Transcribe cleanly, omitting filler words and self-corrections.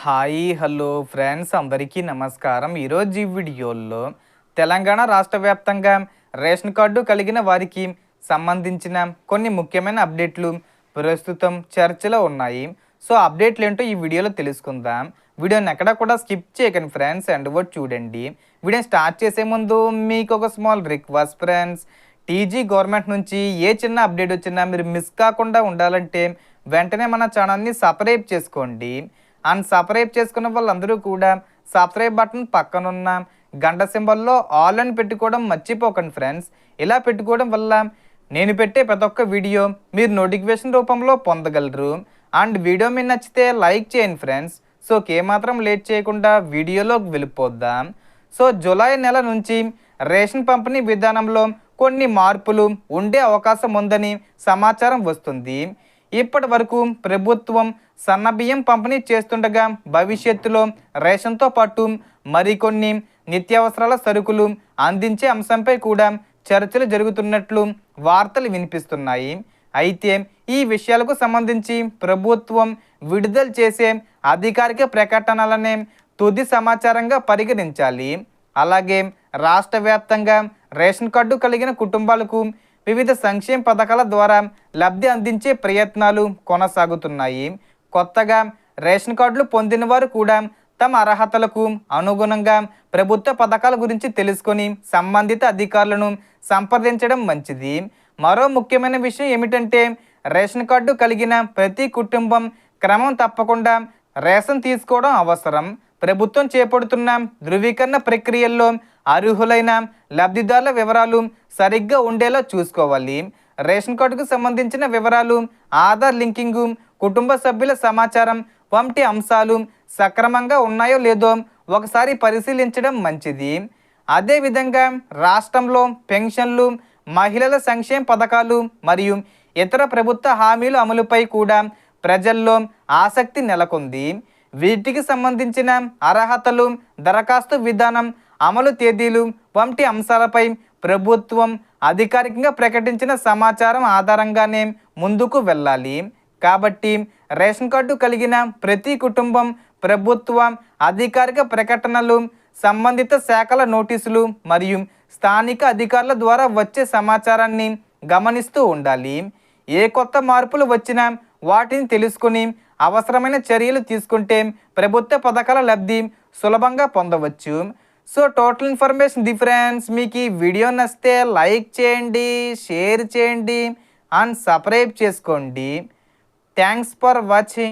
Hi hello friends అందరికీ నమస్కారం. ఈరోజు ఈ వీడియోలో తెలంగాణ రాష్ట్ర వ్యాప్తంగా రేషన్ కార్డు కలిగిన వారికి సంబంధించిన కొన్ని ముఖ్యమైన అప్డేట్లు ప్రస్తుతం చర్చలో ఉన్నాయి. సో అప్డేట్లు ఏంటో ఈ వీడియోలో తెలుసుకుందాం. వీడియోని ఎక్కడ కూడా స్కిప్ చేయకండి ఫ్రెండ్స్, అండ్ వర్డ్ చూడండి. వీడియోని స్టార్ట్ చేసే ముందు మీకు ఒక small request friends, TG government నుంచి ఏ చిన్న అప్డేట్ వచ్చినా మీరు మిస్ కాకుండా ఉండాలంటే వెంటనే మన ఛానల్ని సబ్స్క్రైబ్ చేసుకోండి. అండ్ సబ్స్క్రైబ్ చేసుకున్న వాళ్ళందరూ కూడా సబ్స్క్రైబ్ బటన్ పక్కనున్న గంట సింబల్లో ఆల్ అని పెట్టుకోవడం మర్చిపోకండి ఫ్రెండ్స్. ఇలా పెట్టుకోవడం వల్ల నేను పెట్టే ప్రతి ఒక్క వీడియో మీరు నోటిఫికేషన్ రూపంలో పొందగలరు. అండ్ వీడియో మీకు నచ్చితే లైక్ చేయండి ఫ్రెండ్స్. సో ఏమాత్రం లేట్ చేయకుండా వీడియోలోకి వెళ్ళిపోద్దాం. సో జూలై నెల నుంచి రేషన్ పంపిణీ విధానంలో కొన్ని మార్పులు ఉండే అవకాశం ఉందని సమాచారం వస్తుంది. ఇప్పటి వరకు ప్రభుత్వం సన్నబియ్యం పంపిణీ చేస్తుండగా భవిష్యత్తులో రేషన్తో పాటు మరికొన్ని నిత్యావసరాల సరుకులు అందించే అంశంపై కూడా చర్చలు జరుగుతున్నట్లు వార్తలు వినిపిస్తున్నాయి. అయితే ఈ విషయాలకు సంబంధించి ప్రభుత్వం విడుదల చేసే అధికారిక ప్రకటనలనే తుది సమాచారంగా పరిగణించాలి. అలాగే రాష్ట్ర వ్యాప్తంగా రేషన్ కార్డు కలిగిన కుటుంబాలకు వివిధ సంక్షేమ పథకాల ద్వారా లబ్ధి అందించే ప్రయత్నాలు కొనసాగుతున్నాయి. కొత్తగా రేషన్ కార్డులు పొందిన వారు కూడా తమ అర్హతలకు అనుగుణంగా ప్రభుత్వ పథకాల గురించి తెలుసుకొని సంబంధిత అధికారులను సంప్రదించడం మంచిది. మరో ముఖ్యమైన విషయం ఏమిటంటే రేషన్ కార్డు కలిగిన ప్రతి కుటుంబం క్రమం తప్పకుండా రేషన్ తీసుకోవడం అవసరం. ప్రభుత్వం చేపడుతున్న ధృవీకరణ ప్రక్రియల్లో అర్హులైన లబ్ధిదారుల వివరాలు సరిగ్గా ఉండేలా చూసుకోవాలి. రేషన్ కార్డుకు సంబంధించిన వివరాలు, ఆధార్ లింకింగు, కుటుంబ సభ్యుల సమాచారం వంటి అంశాలు సక్రమంగా ఉన్నాయో లేదో ఒకసారి పరిశీలించడం మంచిది. అదేవిధంగా రాష్ట్రంలో పెన్షన్లు, మహిళల సంక్షేమ పథకాలు మరియు ఇతర ప్రభుత్వ హామీల అమలుపై కూడా ప్రజల్లో ఆసక్తి నెలకొంది. వీటికి సంబంధించిన అర్హతలు, దరఖాస్తు విధానం, అమలు తేదీలు వంటి అంశాలపై ప్రభుత్వం అధికారికంగా ప్రకటించిన సమాచారం ఆధారంగానే ముందుకు వెళ్ళాలి. కాబట్టి రేషన్ కార్డు కలిగిన ప్రతి కుటుంబం ప్రభుత్వ అధికారిక ప్రకటనలు, సంబంధిత శాఖల నోటీసులు మరియు స్థానిక అధికారుల ద్వారా వచ్చే సమాచారాన్ని గమనిస్తూ ఉండాలి. ఏ కొత్త మార్పులు వచ్చినా వాటిని తెలుసుకుని అవసరమైన చర్యలు తీసుకుంటే ప్రభుత్వ పథకాల లబ్ధి సులభంగా పొందవచ్చు. So total information difference. మీకు ఈ వీడియో నచ్చితే లైక్ చేయండి, షేర్ చేయండి అండ్ సబ్స్క్రైబ్ చేసుకోండి. Thanks for watching.